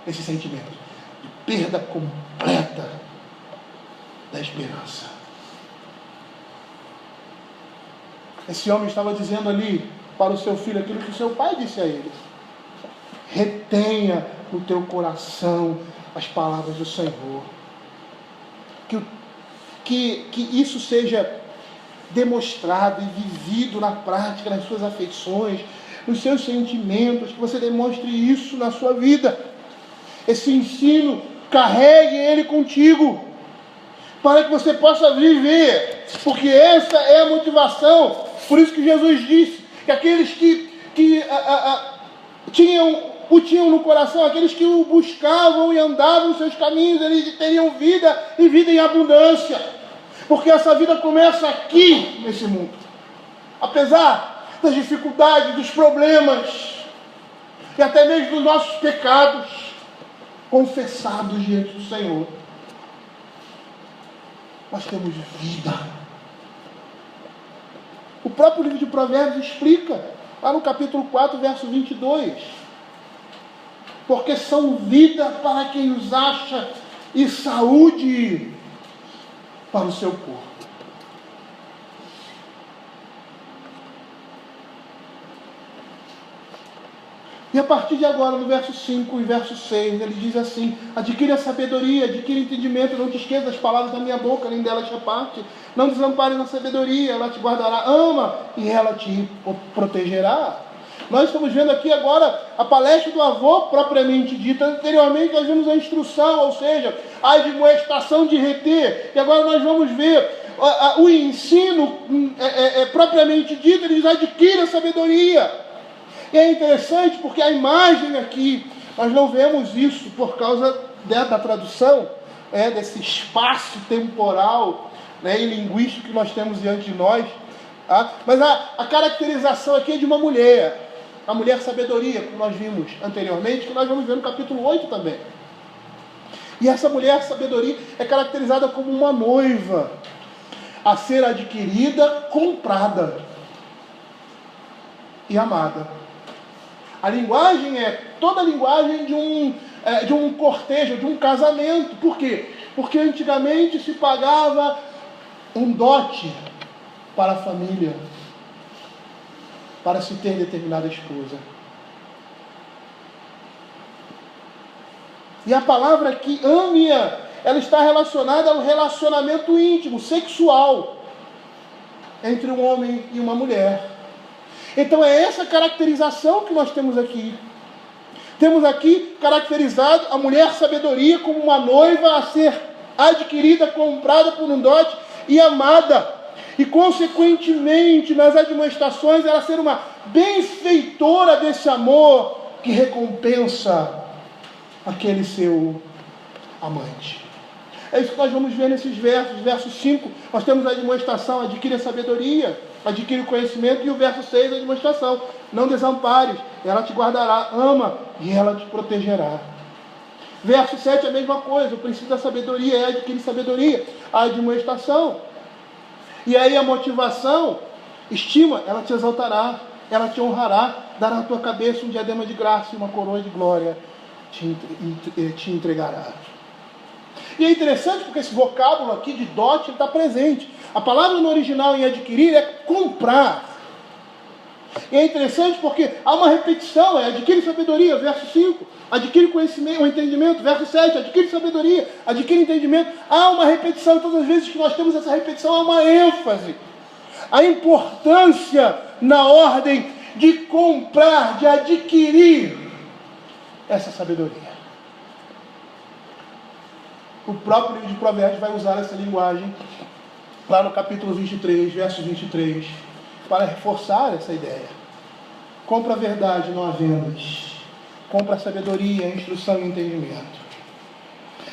Esse sentimento de perda completa da esperança. Esse homem estava dizendo ali para o seu filho aquilo que o seu pai disse a ele: retenha no teu coração as palavras do Senhor. Que isso seja demonstrado e vivido na prática, nas suas afeições, nos seus sentimentos, que você demonstre isso na sua vida. Esse ensino, carregue ele contigo, para que você possa viver, porque essa é a motivação. Por isso que Jesus disse que aqueles que o tinham no coração, aqueles que o buscavam e andavam nos seus caminhos, eles teriam vida e vida em abundância, porque essa vida começa aqui, nesse mundo. Apesar das dificuldades, dos problemas, e até mesmo dos nossos pecados, confessados diante do Senhor, nós temos vida. O próprio livro de Provérbios explica, lá no capítulo 4, verso 22, porque são vida para quem os acha e saúde para o seu corpo. E a partir de agora, no verso 5 e verso 6, ele diz assim: adquire a sabedoria, adquire entendimento, não te esqueças das palavras da minha boca, nem delas te aparte. Não desampares na sabedoria, ela te guardará, ama e ela te protegerá. Nós estamos vendo aqui agora a palestra do avô propriamente dita. Anteriormente nós vimos a instrução, ou seja, a admoestação de reter. E agora nós vamos ver o ensino propriamente dito. Ele diz: adquire a sabedoria. E é interessante porque a imagem aqui, nós não vemos isso por causa da tradução, desse espaço temporal, e linguístico que nós temos diante de nós. Mas a caracterização aqui é de uma mulher, a mulher sabedoria, que nós vimos anteriormente, que nós vamos ver no capítulo 8 também. E essa mulher sabedoria é caracterizada como uma noiva, a ser adquirida, comprada e amada. A linguagem é toda a linguagem de um cortejo, de um casamento. Por quê? Porque antigamente se pagava um dote para a família, para se ter determinada esposa. E a palavra aqui, ame-a, ela está relacionada ao relacionamento íntimo, sexual, entre um homem e uma mulher. Então é essa caracterização que nós temos aqui. Temos aqui caracterizado a mulher sabedoria como uma noiva a ser adquirida, comprada por um dote e amada. E consequentemente nas admoestações ela ser uma benfeitora desse amor que recompensa aquele seu amante. É isso que nós vamos ver nesses versos. Verso 5, nós temos a admoestação: adquire a sabedoria, adquire o conhecimento. E o verso 6, a admoestação: não desampares, ela te guardará, ama e ela te protegerá. Verso 7, a mesma coisa: o princípio da sabedoria é adquirir sabedoria, a admoestação. E aí a motivação: estima, ela te exaltará, ela te honrará, dará à tua cabeça um diadema de graça e uma coroa de glória te entregará. E é interessante porque esse vocábulo aqui de dote está presente. A palavra no original em adquirir é comprar. E é interessante porque há uma repetição: adquire sabedoria, verso 5. Adquire conhecimento, o entendimento, verso 7. Adquire sabedoria, adquire entendimento. Há uma repetição. Todas as vezes que nós temos essa repetição, há uma ênfase. A importância na ordem de comprar, de adquirir essa sabedoria. O próprio livro de Provérbios vai usar essa linguagem lá no capítulo 23, verso 23, para reforçar essa ideia. Compra a verdade, não a vendas. Compra a sabedoria, a instrução e o entendimento.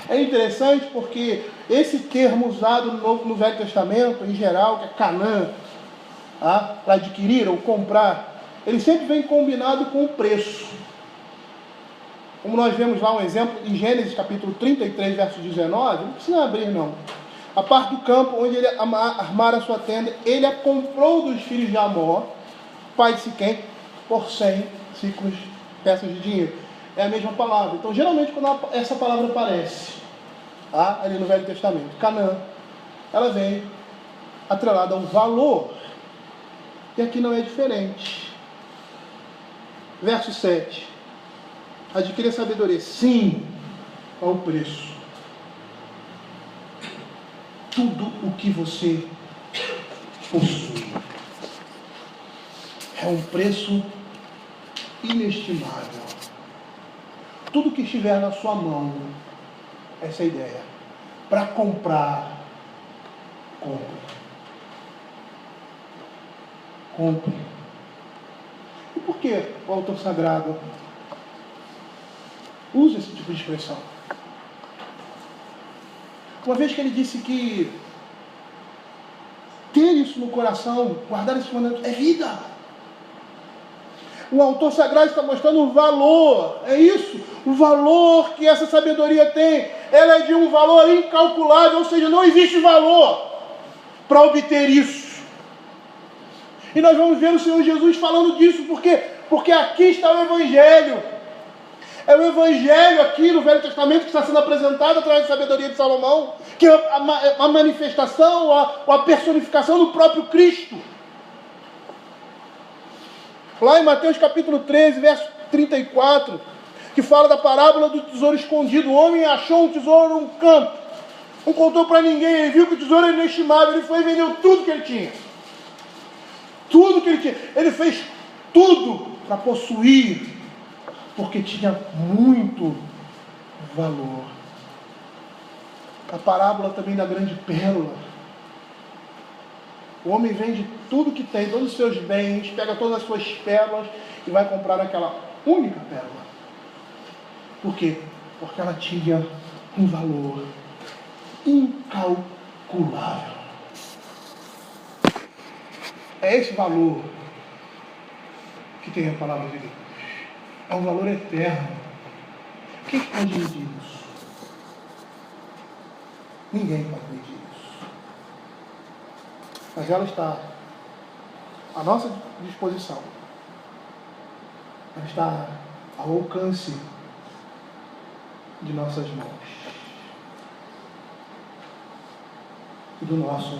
É interessante porque esse termo usado no Velho Testamento, em geral, que é Canaã, para adquirir ou comprar, ele sempre vem combinado com o preço. Como nós vemos lá um exemplo em Gênesis capítulo 33, verso 19, não precisa abrir não. A parte do campo onde ele armara a sua tenda, ele a comprou dos filhos de Amor, pai de Siquém, por 100 ciclos, peças de dinheiro. É a mesma palavra. Então, geralmente, quando essa palavra aparece ali no Velho Testamento, Canaã, ela vem atrelada a um valor. E aqui não é diferente. Verso 7. Adquirir sabedoria. Sim, ao preço. Tudo o que você possui. É um preço inestimável. Tudo que estiver na sua mão, essa é a ideia. Para comprar, compre. Compre. E por que o autor sagrado usa esse tipo de expressão? Uma vez que ele disse que ter isso no coração, guardar esse mandamento, é vida. O autor sagrado está mostrando o valor, é isso, o valor que essa sabedoria tem. Ela é de um valor incalculável, ou seja, não existe valor para obter isso. E nós vamos ver o Senhor Jesus falando disso, porque aqui está o Evangelho. É o Evangelho aqui no Velho Testamento que está sendo apresentado através da sabedoria de Salomão, que é a manifestação, ou a personificação do próprio Cristo. Lá em Mateus capítulo 13, verso 34, que fala da parábola do tesouro escondido. O homem achou um tesouro num campo, não contou para ninguém, ele viu que o tesouro era inestimável, ele foi e vendeu tudo que ele tinha. Tudo que ele tinha. Ele fez tudo para possuir, porque tinha muito valor. A parábola também da grande pérola. O homem vende tudo que tem, todos os seus bens, pega todas as suas pérolas e vai comprar aquela única pérola. Por quê? Porque ela tinha um valor incalculável. É esse valor que tem a palavra de Deus. É um valor eterno. Quem pode medir isso? Ninguém pode medir isso. Mas ela está à nossa disposição. Ela está ao alcance de nossas mãos e do nosso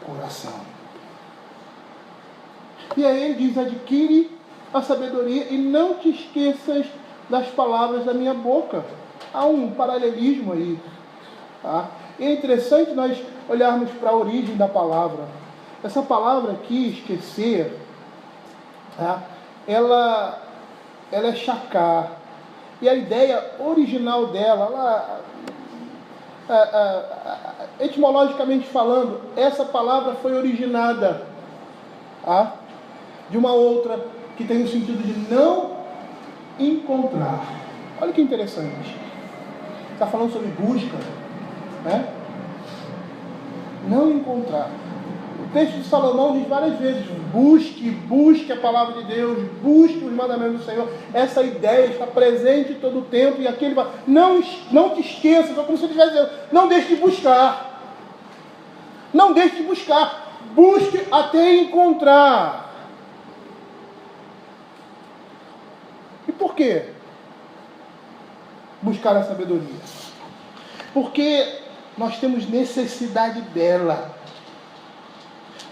coração. E aí ele diz: adquire a sabedoria e não te esqueças das palavras da minha boca. Há um paralelismo aí. Tá? E é interessante nós olharmos para a origem da palavra. Essa palavra aqui, esquecer, tá? ela é chacar. E a ideia original dela, etimologicamente falando, essa palavra foi originada de uma outra que tem o sentido de não encontrar. Olha que interessante. Está falando sobre busca, né? Não encontrar. O texto de Salomão diz várias vezes: busque a palavra de Deus, busque os mandamentos do Senhor. Essa ideia está presente todo o tempo. E aqui ele fala: não te esqueças, como se ele estivesse dizendo, não deixe de buscar. Não deixe de buscar. Busque até encontrar. E por quê? Buscar a sabedoria. Porque nós temos necessidade dela.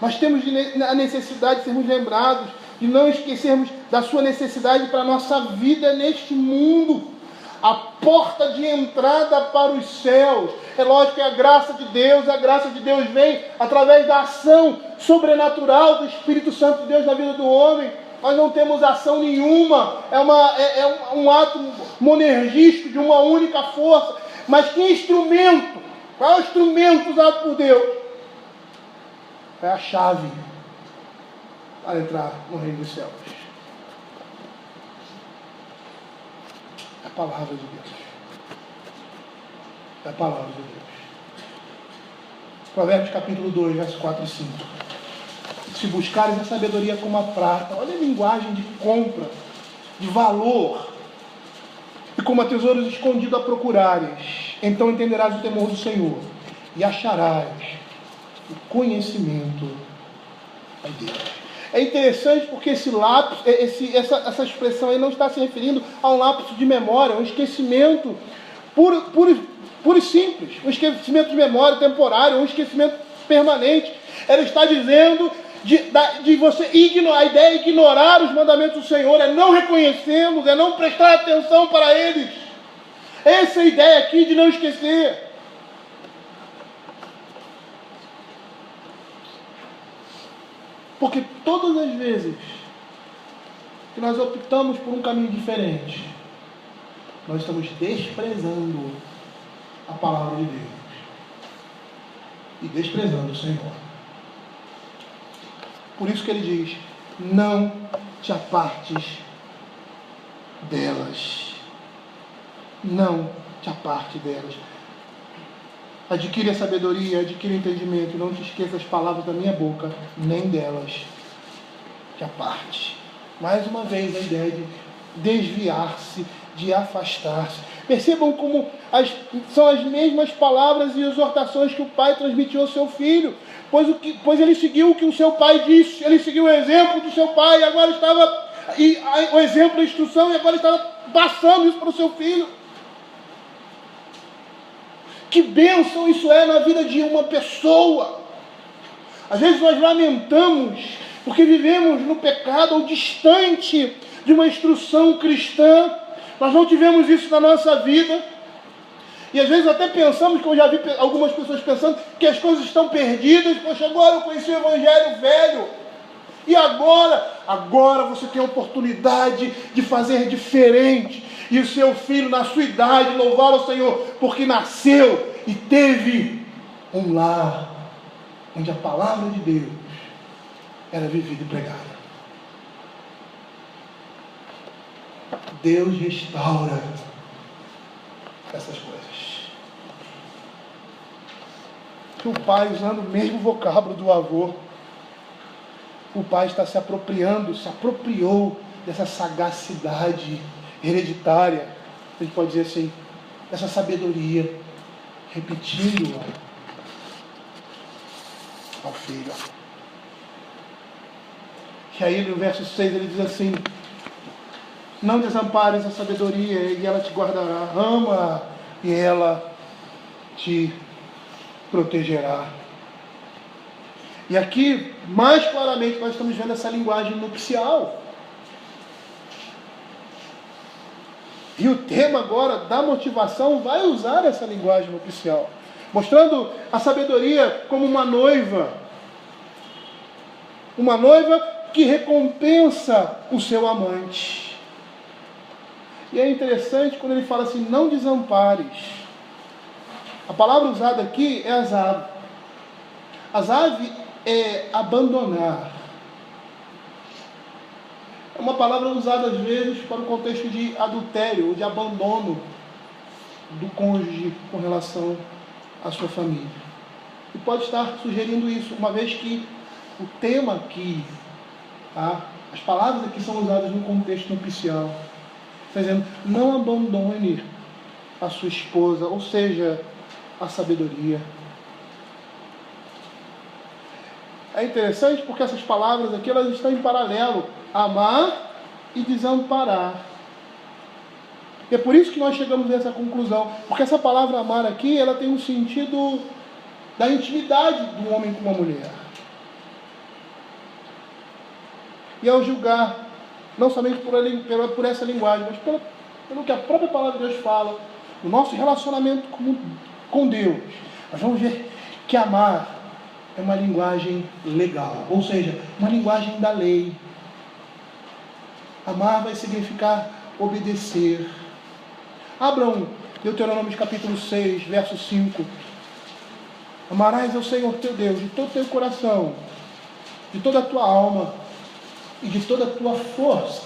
Nós temos a necessidade de sermos lembrados, de não esquecermos da sua necessidade para a nossa vida neste mundo. A porta de entrada para os céus. É lógico que a graça de Deus vem através da ação sobrenatural do Espírito Santo de Deus na vida do homem. Nós não temos ação nenhuma, é um ato monergístico de uma única força. Mas que instrumento? Qual é o instrumento usado por Deus? É a chave para entrar no reino dos céus. É a palavra de Deus. da palavra de Deus. Provérbios capítulo 2, versos 4 e 5. Se buscares a sabedoria como a prata, olha a linguagem de compra, de valor, e como a tesouros escondidos a procurares, então entenderás o temor do Senhor, e acharás o conhecimento de Deus. É interessante porque esse lapso, essa expressão aí não está se referindo a um lapso de memória, um esquecimento puro e simples, um esquecimento de memória temporário, um esquecimento permanente. Ela está dizendo de você ignorar, a ideia é ignorar os mandamentos do Senhor, é não reconhecê-los, é não prestar atenção para eles. Essa é a ideia aqui de não esquecer. Porque todas as vezes que nós optamos por um caminho diferente, nós estamos desprezando a palavra de Deus e desprezando o Senhor. Por isso que ele diz: não te apartes delas. Não te aparte delas. Adquire a sabedoria, adquire o entendimento, não te esqueça as palavras da minha boca, nem delas te aparte. Mais uma vez a ideia de desviar-se, de afastar-se. Percebam como são as mesmas palavras e exortações que o pai transmitiu ao seu filho, pois ele seguiu o que o seu pai disse, ele seguiu o exemplo do seu pai, agora estava, o exemplo da instrução, e agora estava passando isso para o seu filho. Que bênção isso é na vida de uma pessoa. Às vezes nós lamentamos porque vivemos no pecado ou distante de uma instrução cristã. Nós não tivemos isso na nossa vida. E às vezes até pensamos, como eu já vi algumas pessoas pensando, que as coisas estão perdidas. Poxa, agora eu conheci o Evangelho velho. E agora você tem a oportunidade de fazer diferente. E o seu filho, na sua idade, louvar ao Senhor, porque nasceu e teve um lar onde a palavra de Deus era vivida e pregada. Deus restaura essas coisas. Que o pai, usando o mesmo vocábulo do avô, o pai está se apropriou dessa sagacidade hereditária, a gente pode dizer assim, dessa sabedoria, repetindo-a ao filho. E aí no verso 6 ele diz assim: não desampares a sabedoria e ela te guardará, ama e ela te protegerá. E aqui, mais claramente, nós estamos vendo essa linguagem nupcial. E o tema agora da motivação vai usar essa linguagem nupcial, mostrando a sabedoria como uma noiva que recompensa o seu amante. E é interessante quando ele fala assim: não desampares. A palavra usada aqui é azav. Azav é abandonar. É uma palavra usada às vezes para o contexto de adultério ou de abandono do cônjuge com relação à sua família. E pode estar sugerindo isso, uma vez que o tema aqui, as palavras aqui são usadas no contexto nupcial. Está dizendo: não abandone a sua esposa, ou seja, a sabedoria. É interessante porque essas palavras aqui, elas estão em paralelo: amar e desamparar. E é por isso que nós chegamos a essa conclusão, porque essa palavra amar aqui, ela tem um sentido da intimidade do homem com uma mulher. E ao julgar, não somente por essa linguagem, mas pelo que a própria palavra de Deus fala, no nosso relacionamento com Deus, nós vamos ver que amar é uma linguagem legal, ou seja, uma linguagem da lei. Amar vai significar obedecer. Abram Deuteronômio capítulo 6, verso 5. Amarás ao Senhor teu Deus de todo o teu coração, de toda a tua alma e de toda a tua força.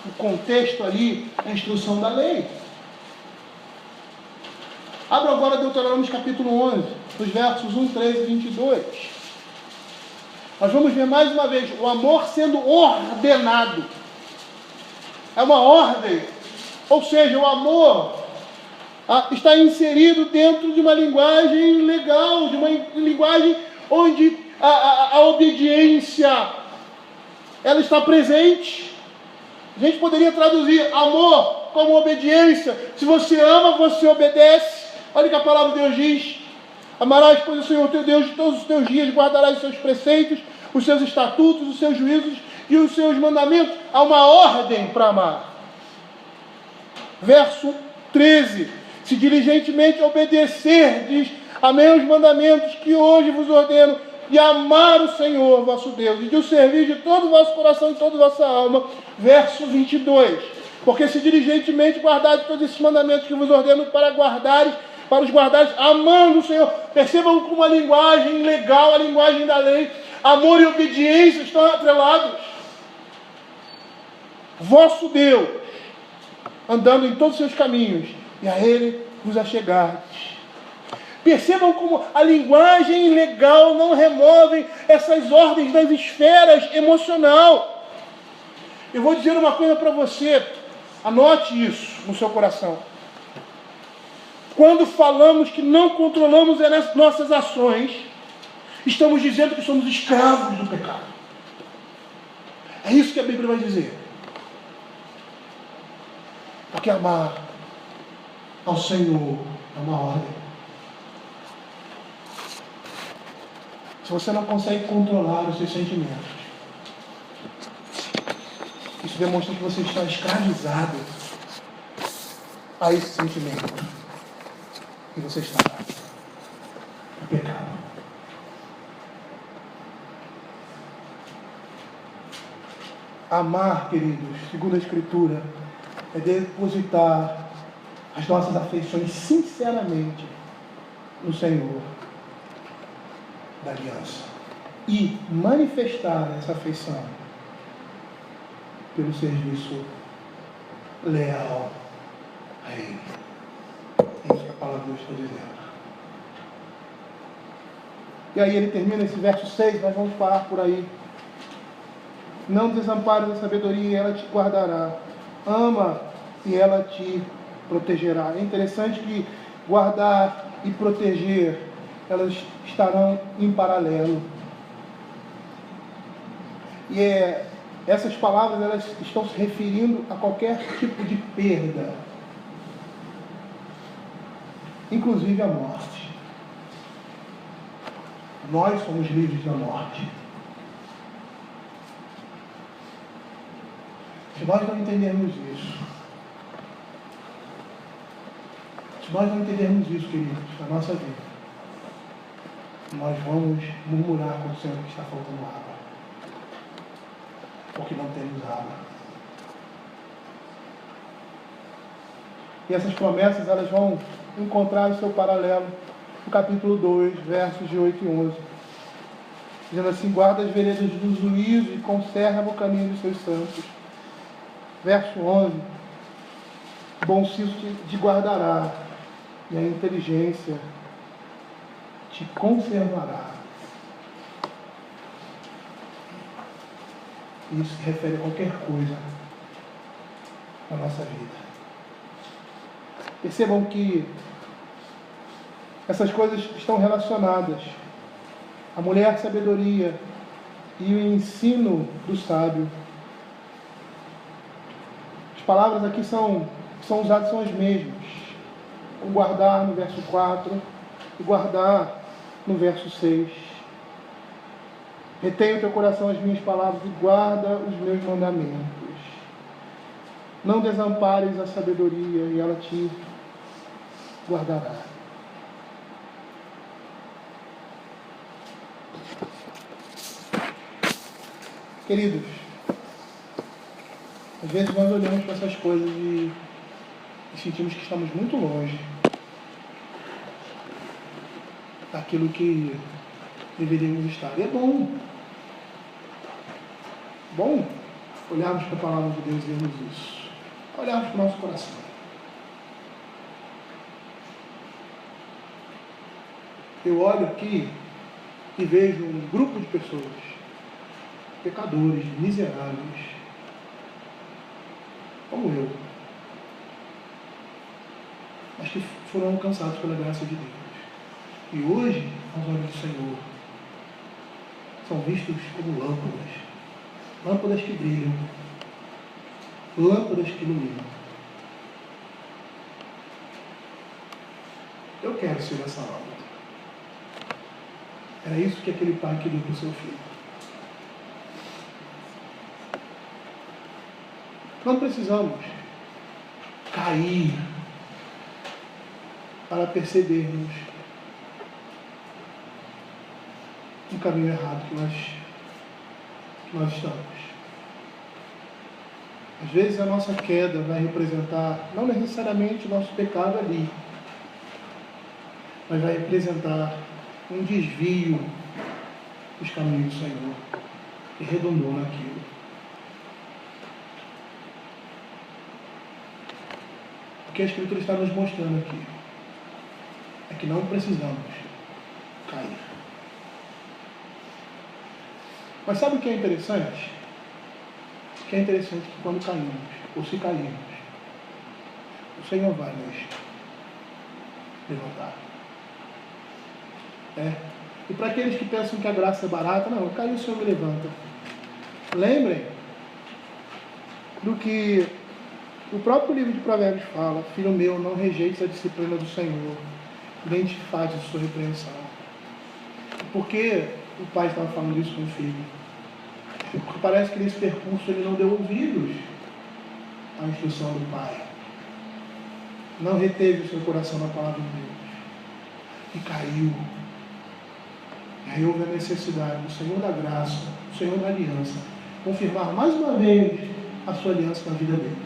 O contexto ali é a instrução da lei. Abra agora Deuteronômio capítulo 11, os versos 1, 13 e 22. Nós vamos ver mais uma vez o amor sendo ordenado. É uma ordem. Ou seja, o amor está inserido dentro de uma linguagem legal, de uma linguagem onde a obediência ela está presente. A gente poderia traduzir amor como obediência. Se você ama, você obedece. Olha o que a palavra de Deus diz: amarás, pois, o Senhor teu Deus de todos os teus dias, guardarás os seus preceitos, os seus estatutos, os seus juízos e os seus mandamentos. Há uma ordem para amar. Verso 13: se diligentemente obedecerdes a meus mandamentos que hoje vos ordeno, e amar o Senhor vosso Deus, e de o servir de todo o vosso coração e toda a vossa alma. Verso 22: porque se diligentemente guardares todos esses mandamentos que vos ordeno para os guardares, amando o Senhor. Percebam como a linguagem legal, a linguagem da lei, amor e obediência estão atrelados. Vosso Deus, andando em todos os seus caminhos, e a Ele vos achegardes. Percebam como a linguagem legal não remove essas ordens das esferas emocional. Eu vou dizer uma coisa para você, anote isso no seu coração. Quando falamos que não controlamos as nossas ações, estamos dizendo que somos escravos do pecado. É isso que a Bíblia vai dizer. Porque amar ao Senhor é uma ordem. Se você não consegue controlar os seus sentimentos, isso demonstra que você está escravizado a esse sentimento. E você está no pecado. Amar, queridos, segundo a Escritura, é depositar as nossas afeições sinceramente no Senhor da aliança e manifestar essa afeição pelo serviço leal a Ele. É isso que a palavra de Deus está dizendo. E aí ele termina esse verso 6, nós vamos parar por aí. Não desampares a sabedoria e ela te guardará. Ama e ela te protegerá. É interessante que guardar e proteger, elas estarão em paralelo. E essas palavras, elas estão se referindo a qualquer tipo de perda, inclusive a morte. Nós somos livres da morte. Se nós não entendermos isso, queridos, na nossa vida, nós vamos murmurar com o Senhor que está faltando água, porque não temos água. E essas promessas, elas vão encontrar o seu paralelo no capítulo 2, versos de 8 e 11. Dizendo assim: guarda as veredas do juízo e conserva o caminho dos seus santos. Verso 11: bom senso te guardará, e a inteligência te conservará. Isso se refere a qualquer coisa na nossa vida. Percebam que essas coisas estão relacionadas. A mulher, sabedoria e o ensino do sábio. As palavras aqui são usadas, são as mesmas. O guardar no verso 4 e guardar no verso 6. Retenha o teu coração as minhas palavras e guarda os meus mandamentos. Não desampares a sabedoria e ela te guardará. Queridos, às vezes nós olhamos para essas coisas e sentimos que estamos muito longe daquilo que deveríamos estar. E é bom olharmos para a palavra de Deus e vermos isso. Olharmos para o nosso coração. Eu olho aqui e vejo um grupo de pessoas, pecadores, miseráveis, como eu, mas que foram alcançados pela graça de Deus. E hoje, aos olhos do Senhor, são vistos como lâmpadas que brilham, lâmpadas que iluminam. Eu quero ser essa lâmpada. Era isso que aquele pai queria para o seu filho. Não precisamos cair para percebermos o caminho errado que nós estamos. Às vezes a nossa queda vai representar, não necessariamente o nosso pecado ali, mas vai representar um desvio dos caminhos do Senhor, que redundou naquilo. O que a Escritura está nos mostrando aqui é que não precisamos cair. Mas sabe o que é interessante? O que é interessante é que quando caímos, ou se cairmos, o Senhor vai nos levantar. E para aqueles que pensam que a graça é barata, não, caiu, o Senhor me levanta. Lembrem do que o próprio livro de Provérbios fala: filho meu, não rejeites a disciplina do Senhor, nem te fazes a sua repreensão. Por que o pai estava falando isso com o filho? Porque parece que nesse percurso ele não deu ouvidos à instrução do pai. Não reteve o seu coração na palavra de Deus. E caiu. E aí houve a necessidade do Senhor da graça, do Senhor da aliança, confirmar mais uma vez a sua aliança na vida dele.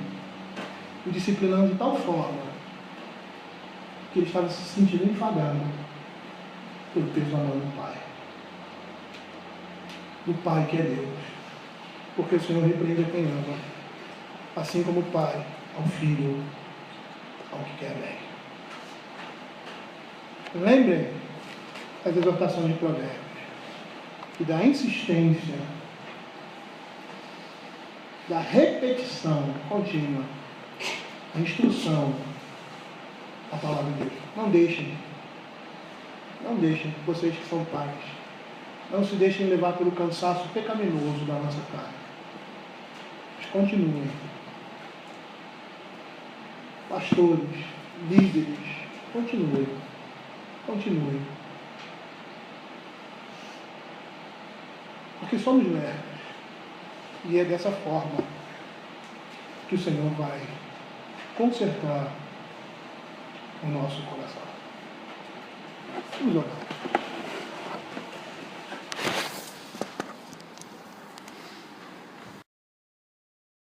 O disciplinando de tal forma que ele estava se sentindo enfadado pelo peso da mão do pai. Do pai que é Deus. Porque o Senhor repreende a quem ama, assim como o pai ao filho, ao que quer bem. Lembrem as exortações de Provérbios e da insistência, da repetição contínua, a instrução da palavra de Deus. Não deixem, vocês que são pais, não se deixem levar pelo cansaço pecaminoso da nossa carne. Mas continuem. Pastores, líderes, continuem. Porque somos lerdos. E é dessa forma que o Senhor vai consertar o nosso coração. Vamos orar.